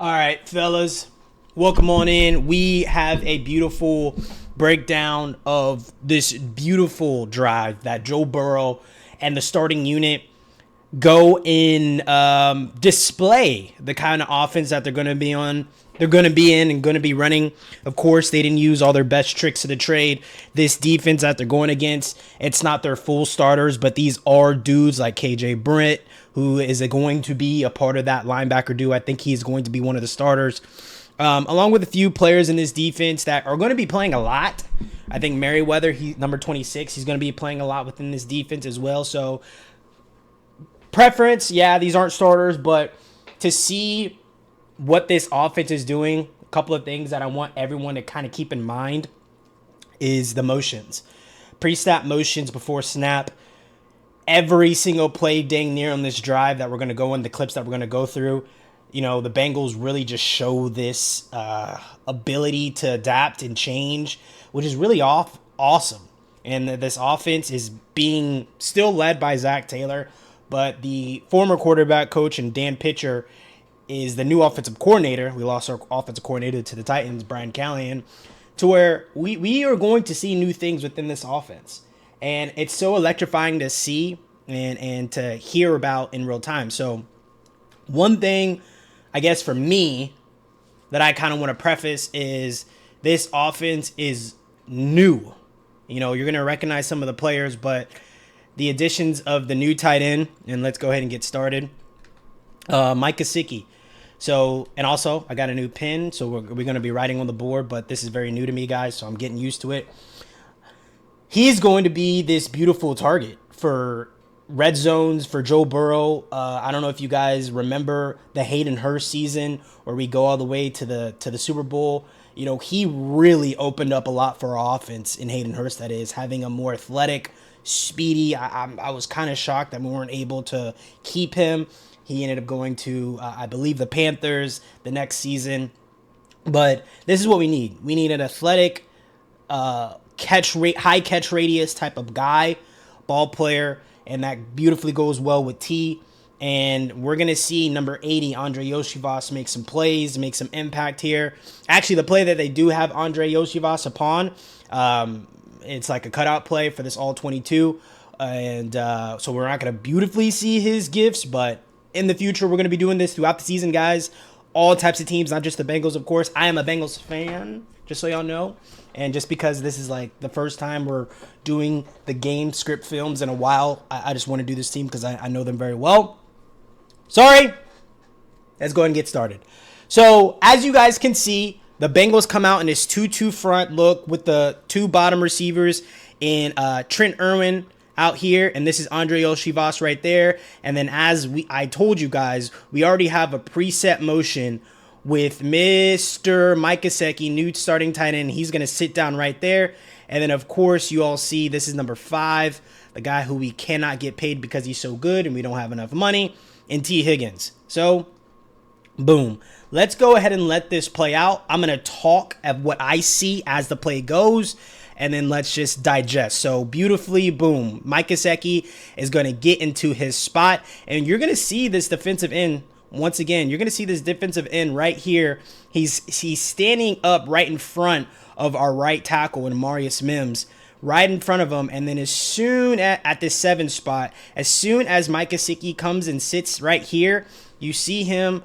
All right, fellas, welcome on in. We have a beautiful breakdown of this beautiful drive that Joe Burrow and the starting unit go in display the kind of offense that they're going to be on. They're going to be in and going to be running. Of course, they didn't use all their best tricks of the trade. This defense that they're going against, it's not their full starters, but these are dudes like KJ Britt, who is going to be a part of that linebacker duo. I think he's going to be one of the starters, along with a few players in this defense that are going to be playing a lot. I think Merriweather, number 26, he's going to be playing a lot within this defense as well. So preference, yeah, these aren't starters, but to see what this offense is doing, a couple of things that I want everyone to kind of keep in mind is the motions. Pre-snap motions before snap. Every single play dang near on this drive that we're going to go in, the clips that we're going to go through, the Bengals really just show this ability to adapt and change, which is really awesome. And this offense is being still led by Zach Taylor, but the former quarterback coach and Dan Pitcher is the new offensive coordinator. We lost our offensive coordinator to the Titans, Brian Callahan, to where we are going to see new things within this offense. And it's so electrifying to see and to hear about in real time. So one thing, I guess, for me that I kind of want to preface is this offense is new. You're going to recognize some of the players, but the additions of the new tight end, and let's go ahead and get started. Mike Gesicki. So, and also I got a new pin, so we're going to be writing on the board, but this is very new to me, guys, so I'm getting used to it. He's going to be this beautiful target for red zones for Joe Burrow. I don't know if you guys remember the Hayden Hurst season where we go all the way to the Super Bowl. He really opened up a lot for our offense in Hayden Hurst, that is, having a more athletic, speedy. I was kind of shocked that we weren't able to keep him. He ended up going to, I believe, the Panthers the next season. But this is what we need. We need an athletic, high catch radius type of guy, ball player, and that beautifully goes well with T. And we're going to see number 80, Andre Yoshivas, make some plays, make some impact here. Actually, the play that they do have Andre Yoshivas upon, it's like a cutout play for this all-22. And so we're not going to beautifully see his gifts, but in the future, we're going to be doing this throughout the season, guys. All types of teams, not just the Bengals, of course. I am a Bengals fan, just so y'all know. And just because this is like the first time we're doing the game script films in a while, I just want to do this team because I know them very well. Sorry. Let's go ahead and get started. So, as you guys can see, the Bengals come out in this 2-2 front look with the two bottom receivers in Trent Irwin out here, and this is Andre Yoshivas right there. And then I told you guys, we already have a preset motion with Mr. Mike Gesicki, new starting tight end. He's going to sit down right there. And then, of course, you all see this is number 5, the guy who we cannot get paid because he's so good and we don't have enough money, and T. Higgins. So, boom. Let's go ahead and let this play out. I'm going to talk of what I see as the play goes, and then let's just digest. So beautifully, boom. Mike Gesicki is going to get into his spot, and you're going to see this defensive end. Once again, you're going to see this defensive end right here. He's standing up right in front of our right tackle, and Marius Mims, right in front of him. And then as soon at this 7 spot, as soon as Mike Gesicki comes and sits right here, you see him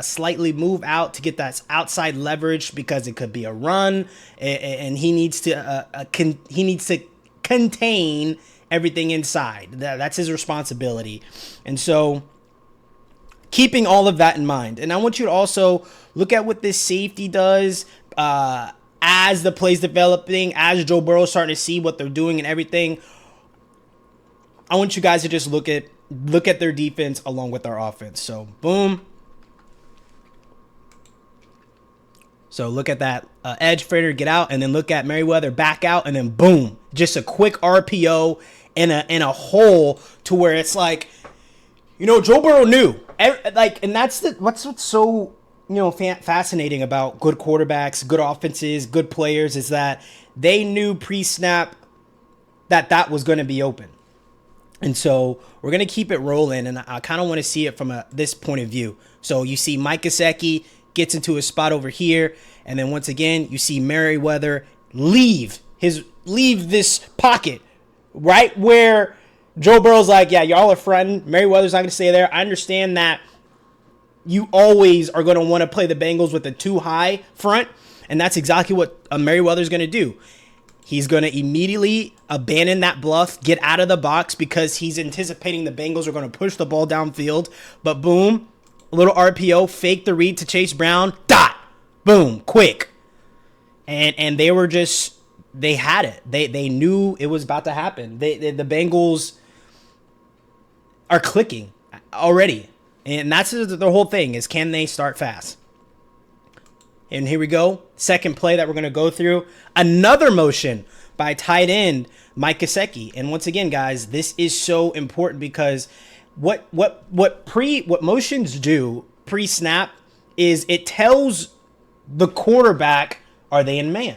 slightly move out to get that outside leverage because it could be a run, and he needs to contain everything inside. That's his responsibility. And so keeping all of that in mind, and I want you to also look at what this safety does as the play's developing, as Joe Burrow is starting to see what they're doing and everything. I want you guys to just look at their defense along with our offense. So boom. So look at that edge freighter get out, and then look at Merriweather back out, and then boom, just a quick RPO in a hole to where it's like, Joe Burrow knew, and that's what's so fascinating about good quarterbacks, good offenses, good players is that they knew pre-snap that was going to be open. And so we're going to keep it rolling, and I kind of want to see it from this point of view. So you see Mike Gesicki, gets into a spot over here. And then once again, you see Merriweather leave this pocket right where Joe Burrow's like, yeah, y'all are fronting. Merriweather's not going to stay there. I understand that you always are going to want to play the Bengals with a too high front. And that's exactly what Merriweather's going to do. He's going to immediately abandon that bluff, get out of the box because he's anticipating the Bengals are going to push the ball downfield. But boom, a little RPO, fake the read to Chase Brown, dot, boom, quick. And they were just, they had it. They knew it was about to happen. The Bengals are clicking already. And that's the whole thing is, can they start fast? And here we go. Second play that we're going to go through. Another motion by tight end Mike Gesicki. And once again, guys, this is so important because what motions do pre-snap is it tells the quarterback, are they in man?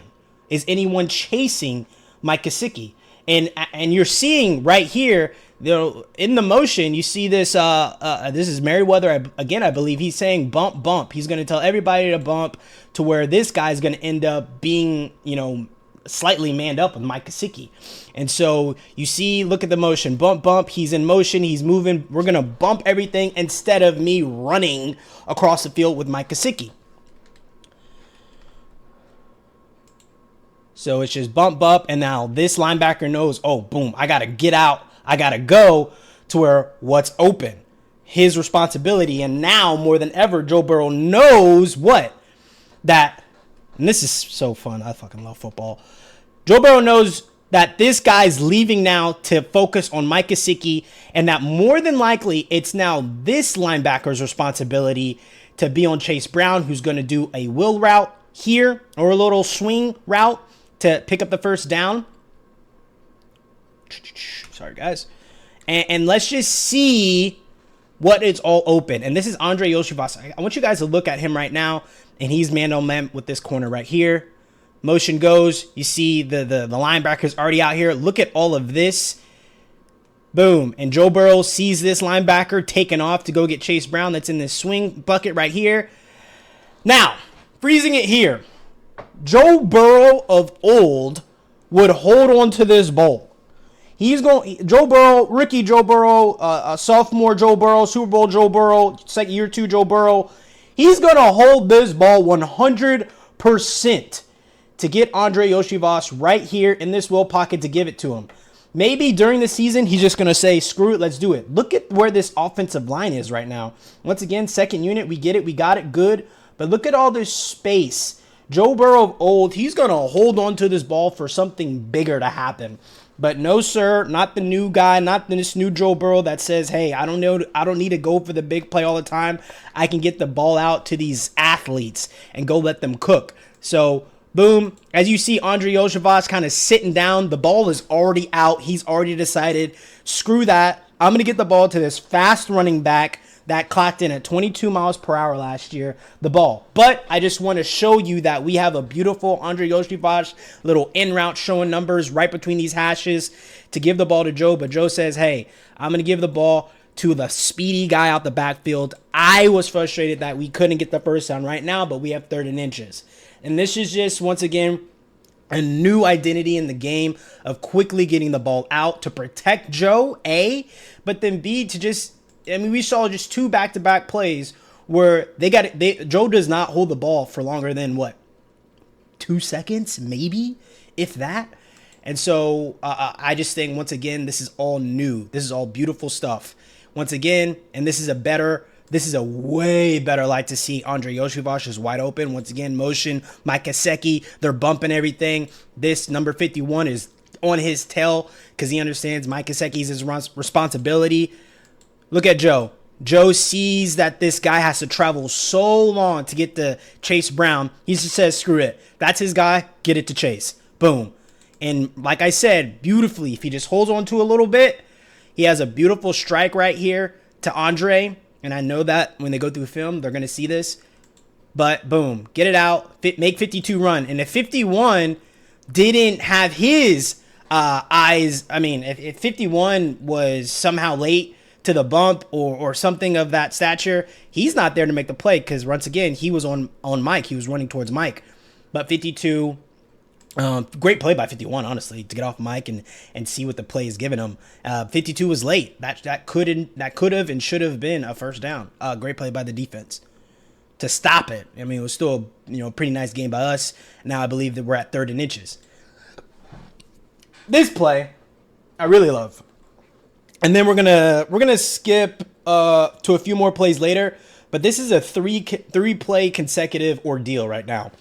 Is anyone chasing Mike Gesicki? And you're seeing right here, in the motion, you see this. This is Merriweather again. I believe he's saying bump, bump. He's going to tell everybody to bump to where this guy's going to end up being, slightly manned up with Mike Gesicki. And so you see, look at the motion, bump, bump. He's in motion. He's moving. We're going to bump everything instead of me running across the field with Mike Gesicki. So it's just bump, bump, and now this linebacker knows, oh, boom, I got to get out. I got to go to where what's open. His responsibility, and now more than ever, Joe Burrow knows what? That, and this is so fun. I fucking love football. Joe Burrow knows that this guy's leaving now to focus on Mike Gesicki, and that more than likely, it's now this linebacker's responsibility to be on Chase Brown, who's going to do a wheel route here or a little swing route to pick up the first down. Sorry, guys. And let's just see what it's all open. And this is Andre Yoshivas. I want you guys to look at him right now. And he's man on man with this corner right here. Motion goes. You see the linebacker's already out here. Look at all of this. Boom. And Joe Burrow sees this linebacker taking off to go get Chase Brown. That's in this swing bucket right here. Now, freezing it here. Joe Burrow of old would hold on to this ball. He's going, Joe Burrow, rookie Joe Burrow, sophomore Joe Burrow, Super Bowl Joe Burrow, second year 2 Joe Burrow. He's going to hold this ball 100% to get Andre Yoshivas right here in this will pocket to give it to him. Maybe during the season, he's just going to say, screw it, let's do it. Look at where this offensive line is right now. Once again, second unit, we get it, we got it, good. But look at all this space. Joe Burrow of old, he's going to hold on to this ball for something bigger to happen. But no, sir, not the new guy, not this new Joe Burrow that says, hey, I don't need to go for the big play all the time. I can get the ball out to these athletes and go let them cook. So, boom, as you see Andre Yoshivas kind of sitting down, the ball is already out. He's already decided, screw that. I'm going to get the ball to this fast running back that clocked in at 22 miles per hour last year, the ball. But I just want to show you that we have a beautiful Andre Yoshivas little in route showing numbers right between these hashes to give the ball to Joe. But Joe says, hey, I'm going to give the ball to the speedy guy out the backfield. I was frustrated that we couldn't get the first down right now, but we have 3rd and inches. And this is just, once again, a new identity in the game of quickly getting the ball out to protect Joe, A, but then B, to just, we saw just 2 back-to-back plays where Joe does not hold the ball for longer than, 2 seconds, maybe, if that. And so I just think, once again, this is all new. This is all beautiful stuff. Once again, and this is a way better light to see. Andre Yoshivas is wide open. Once again, motion, Mike Gesicki, they're bumping everything. This number 51 is on his tail because he understands Mike Gesicki's his responsibility. Look at Joe. Joe sees that this guy has to travel so long to get to Chase Brown. He just says, screw it. That's his guy. Get it to Chase. Boom. And like I said, beautifully, if he just holds on to a little bit, he has a beautiful strike right here to Andre. And I know that when they go through film, they're going to see this. But boom, get it out, make 52 run. And if 51 didn't have his eyes, if 51 was somehow late to the bump or something of that stature, he's not there to make the play because once again, he was on Mike. He was running towards Mike. But 52, great play by 51, honestly, to get off Mike and see what the play is giving him. 52 was late. That could have and should have been a first down. Great play by the defense to stop it. I mean, it was still a pretty nice game by us. Now I believe that we're at 3rd and inches. This play, I really love. And then we're gonna skip to a few more plays later, but this is a three play consecutive ordeal right now.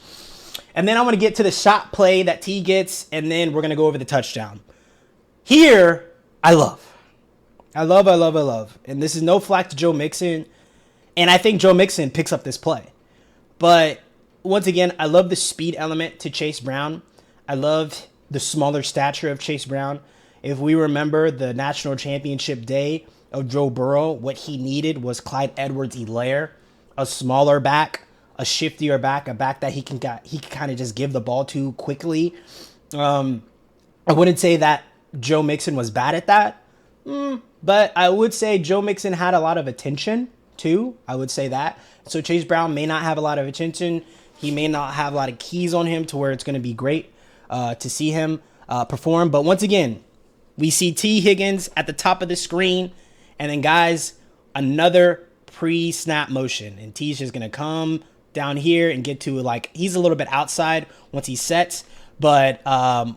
And then I want to get to the shot play that T gets, and then we're gonna go over the touchdown. Here, I love. And this is no flack to Joe Mixon, and I think Joe Mixon picks up this play. But once again, I love the speed element to Chase Brown. I love the smaller stature of Chase Brown. If we remember the national championship day of Joe Burrow, what he needed was Clyde Edwards-Helaire, a smaller back, a shiftier back, a back that he can kind of just give the ball to quickly. I wouldn't say that Joe Mixon was bad at that, but I would say Joe Mixon had a lot of attention too. I would say that. So Chase Brown may not have a lot of attention. He may not have a lot of keys on him to where it's going to be great to see him perform. But once again, we see T. Higgins at the top of the screen. And then, guys, another pre-snap motion. And T's just going to come down here and get to, he's a little bit outside once he sets. But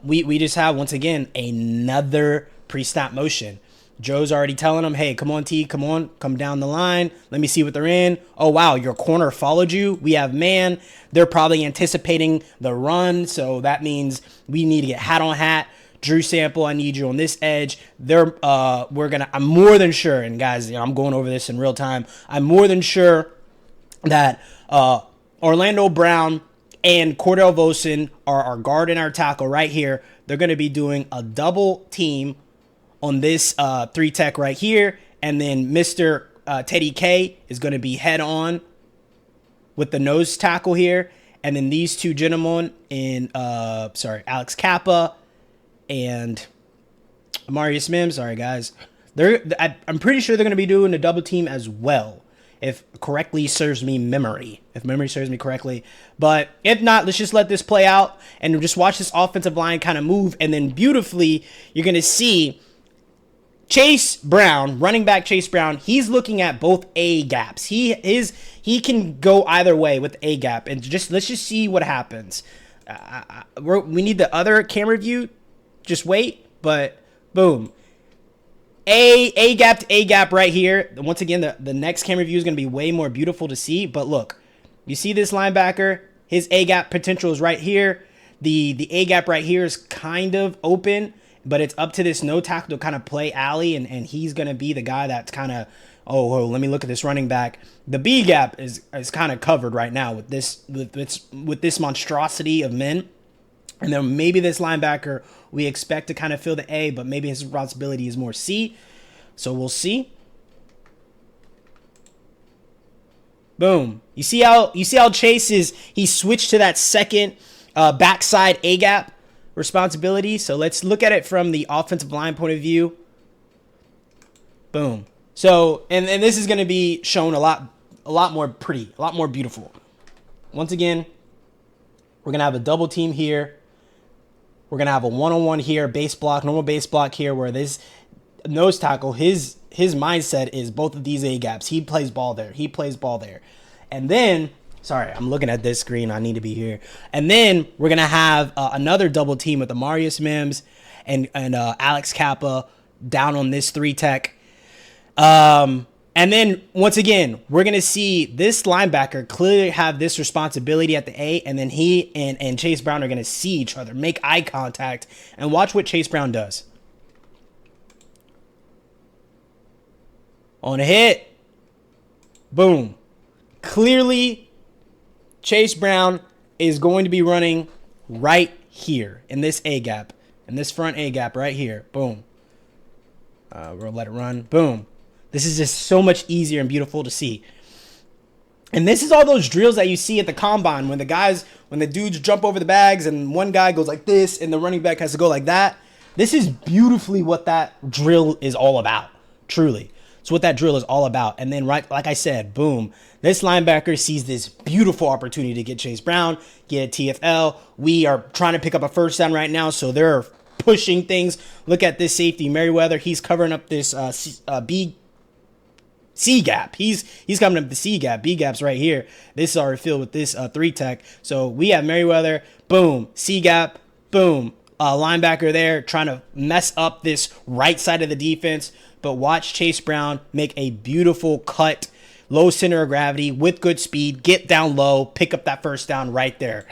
we just have, once again, another pre-snap motion. Joe's already telling him, hey, come on, T, come down the line. Let me see what they're in. Oh, wow, your corner followed you. We have man. They're probably anticipating the run, so that means we need to get hat on hat. Drew Sample, I need you on this edge. I'm more than sure, and guys, I'm going over this in real time. I'm more than sure that Orlando Brown and Cordell Volson are our guard and our tackle right here. They're going to be doing a double team on this 3-tech right here. And then Mr. Teddy K is going to be head on with the nose tackle here. And then these two gentlemen Alex Kappa and Amarius Mims. Sorry, guys. I'm pretty sure they're going to be doing a double team as well, if memory serves me correctly. But if not, let's just let this play out and just watch this offensive line kind of move. And then beautifully, you're going to see Chase Brown, running back Chase Brown, he's looking at both A gaps. He can go either way with A gap, and let's just see what happens. We need the other camera view. Just wait, but boom. A gap to A gap right here. Once again, the next camera view is going to be way more beautiful to see. But look, you see this linebacker? His A gap potential is right here. The A gap right here is kind of open, but it's up to this no tackle to kind of play alley, and he's going to be the guy that's kind of, let me look at this running back. The B gap is kind of covered right now with this monstrosity of men. And then maybe this linebacker we expect to kind of fill the A, but maybe his responsibility is more C. So we'll see. Boom. You see how Chase he switched to that second backside A gap responsibility. So let's look at it from the offensive line point of view. Boom. So and this is going to be shown a lot more pretty, a lot more beautiful. Once again, we're going to have a double team here. We're going to have a one-on-one here, normal base block here, where this nose tackle, his mindset is both of these A gaps. He plays ball there. And then, sorry, I'm looking at this screen. I need to be here. And then we're going to have another double team with Amarius Mims and Alex Kappa down on this 3-tech. And then, once again, we're going to see this linebacker clearly have this responsibility at the A, and then he and Chase Brown are going to see each other, make eye contact, and watch what Chase Brown does. On a hit. Boom. Clearly, Chase Brown is going to be running right here in this A gap, in this front A gap right here. Boom. We're going to let it run. Boom. This is just so much easier and beautiful to see. And this is all those drills that you see at the combine when the dudes jump over the bags and one guy goes like this and the running back has to go like that. This is beautifully what that drill is all about, truly. It's what that drill is all about. And then, right, like I said, boom, this linebacker sees this beautiful opportunity to get Chase Brown, get a TFL. We are trying to pick up a first down right now, so they're pushing things. Look at this safety, Merriweather. He's covering up this C gap. He's coming up the C gap. B gap's right here. This is already filled with this 3 tech. So we have Merriweather. Boom. C gap. Boom. Linebacker there trying to mess up this right side of the defense. But watch Chase Brown make a beautiful cut, low center of gravity with good speed. Get down low. Pick up that first down right there.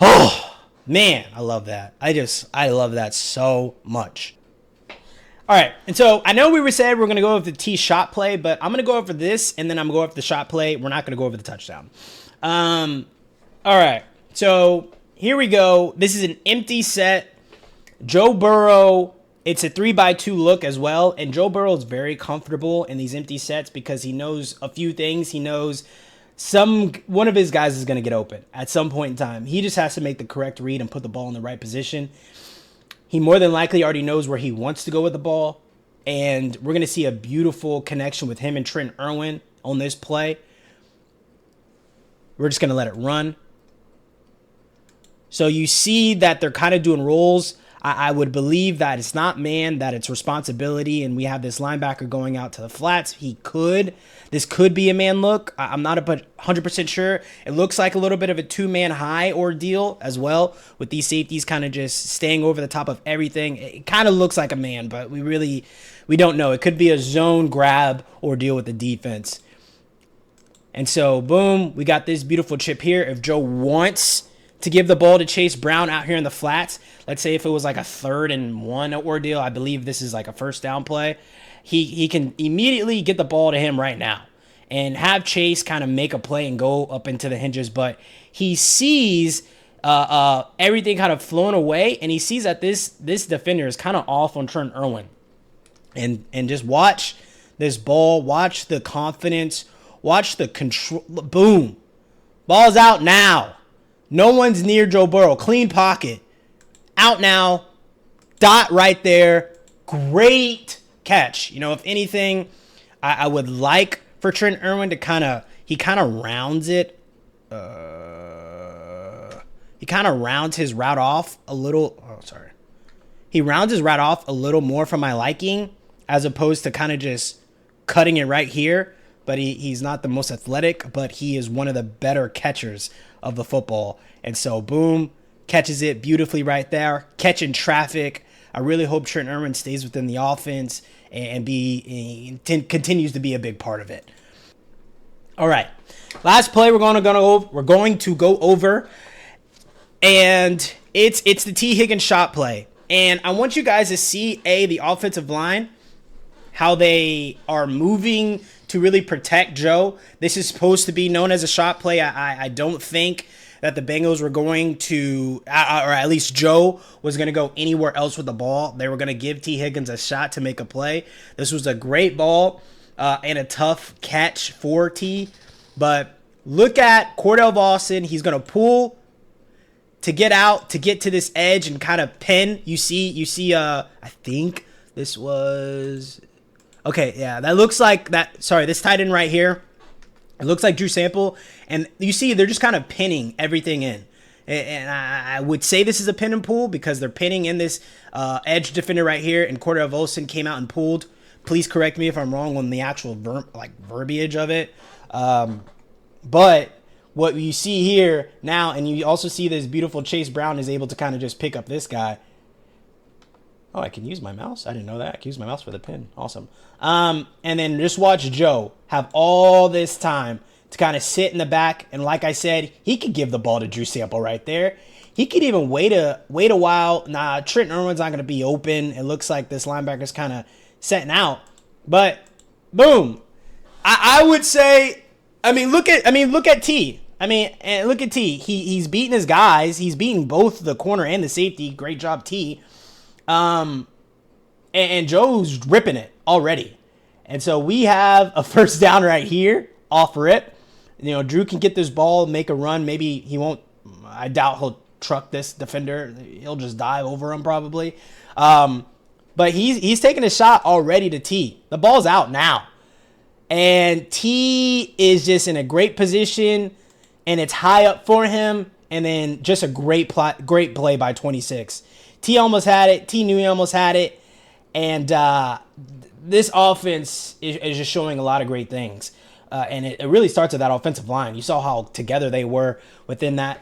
Oh, man. I love that. I love that so much. All right, and so I know we said we're going to go over the T shot play, but I'm going to go over this, and then I'm going to go over the shot play. We're not going to go over the touchdown. All right, so here we go. This is an empty set. Joe Burrow, it's a 3x2 look as well, and Joe Burrow is very comfortable in these empty sets because he knows a few things. He knows one of his guys is going to get open at some point in time. He just has to make the correct read and put the ball in the right position. He more than likely already knows where he wants to go with the ball. And we're going to see a beautiful connection with him and Trent Irwin on this play. We're just going to let it run. So you see that they're kind of doing rolls. I would believe that it's not man, that it's responsibility. And we have this linebacker going out to the flats. This could be a man look. I'm not 100% sure. It looks like a little bit of a 2-man high ordeal as well, with these safeties kind of just staying over the top of everything. It kind of looks like a man, but we don't know. It could be a zone grab ordeal with the defense. And so, boom, we got this beautiful chip here. If Joe wants to give the ball to Chase Brown out here in the flats, let's say if it was like a 3rd and 1 ordeal, I believe this is like a first down play, he can immediately get the ball to him right now and have Chase kind of make a play and go up into the hinges. But he sees everything kind of flowing away, and he sees that this defender is kind of off on Trent Irwin. And just watch this ball, watch the confidence, watch the control. Boom. Ball's out now. No one's near Joe Burrow. Clean pocket. Out now. Dot right there. Great catch. If anything, I would like for Trent Irwin to kind of rounds it. He kind of rounds his route off a little. Oh, sorry. He rounds his route off a little more for my liking, as opposed to kind of just cutting it right here. But he's not the most athletic, but he is one of the better catchers of the football. And so, boom, catches it beautifully right there, catching traffic. I really hope Trent Irwin stays within the offense and continues to be a big part of it. All right, last play we're going to go over, and it's the T. Higgins shot play. And I want you guys to see the offensive line, how they are moving to really protect Joe. This is supposed to be known as a shot play. I don't think that the Bengals were going to, or at least Joe was going to go anywhere else with the ball. They were going to give T. Higgins a shot to make a play. This was a great ball and a tough catch for T. But look at Cordell Volson. He's going to pull to get out, to get to this edge and kind of pin. You see, I think this was... Okay, yeah, that looks like that. Sorry, this tight end right here. It looks like Drew Sample. And you see, they're just kind of pinning everything in. And I would say this is a pin and pull because they're pinning in this edge defender right here. And Cordell Volson came out and pulled. Please correct me if I'm wrong on the actual verbiage of it. But what you see here now, and you also see this beautiful Chase Brown is able to kind of just pick up this guy. Oh, I can use my mouse? I didn't know that. I can use my mouse for the pin. Awesome. And then just watch Joe have all this time to kind of sit in the back. And like I said, he could give the ball to Drew Sample right there. He could even wait a while. Nah, Trent Irwin's not going to be open. It looks like this linebacker's kind of setting out. But, boom. I would say, look at T. And look at T. He's beating his guys. He's beating both the corner and the safety. Great job, T. And Joe's ripping it already. And so we have a first down right here off rip. Drew can get this ball, make a run. Maybe he won't. I doubt he'll truck this defender. He'll just dive over him probably. But but he's taking a shot already to T. The ball's out now. And T is just in a great position, and it's high up for him, and then just a great play by 26. T almost had it. T knew he almost had it. And this offense is just showing a lot of great things. And it really starts with that offensive line. You saw how together they were within that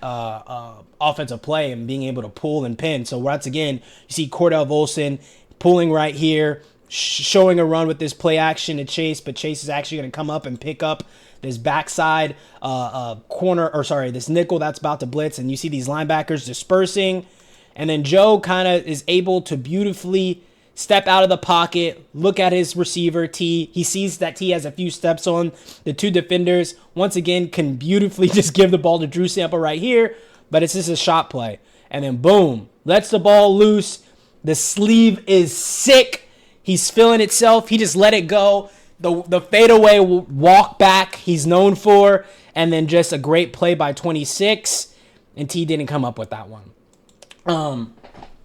offensive play and being able to pull and pin. So once again, you see Cordell Volson pulling right here, showing a run with this play action to Chase, but Chase is actually going to come up and pick up this backside this nickel that's about to blitz. And you see these linebackers dispersing. And then Joe kind of is able to beautifully step out of the pocket, look at his receiver, T. He sees that T has a few steps on the two defenders. Once again, can beautifully just give the ball to Drew Sample right here, but it's just a shot play. And then boom, lets the ball loose. The sleeve is sick. He's feeling itself. He just let it go. The fadeaway walk back he's known for, and then just a great play by 26, and T didn't come up with that one.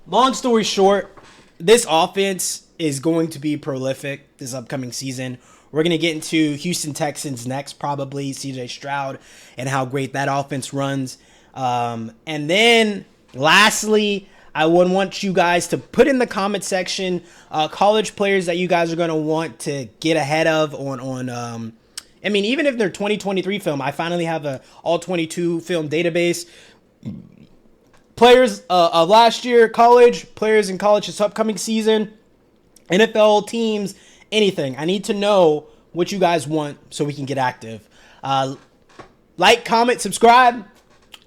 Long story short, this offense is going to be prolific this upcoming season. We're going to get into Houston Texans next, probably CJ Stroud and how great that offense runs. And then lastly, I would want you guys to put in the comment section college players that you guys are going to want to get ahead of even if they're 2023 film. I finally have a all 22 film database. Players of last year, college, players in college this upcoming season, NFL teams, anything. I need to know what you guys want so we can get active. Like, comment, subscribe.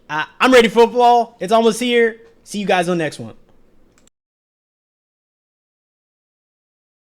I'm ready for football. It's almost here. See you guys on the next one.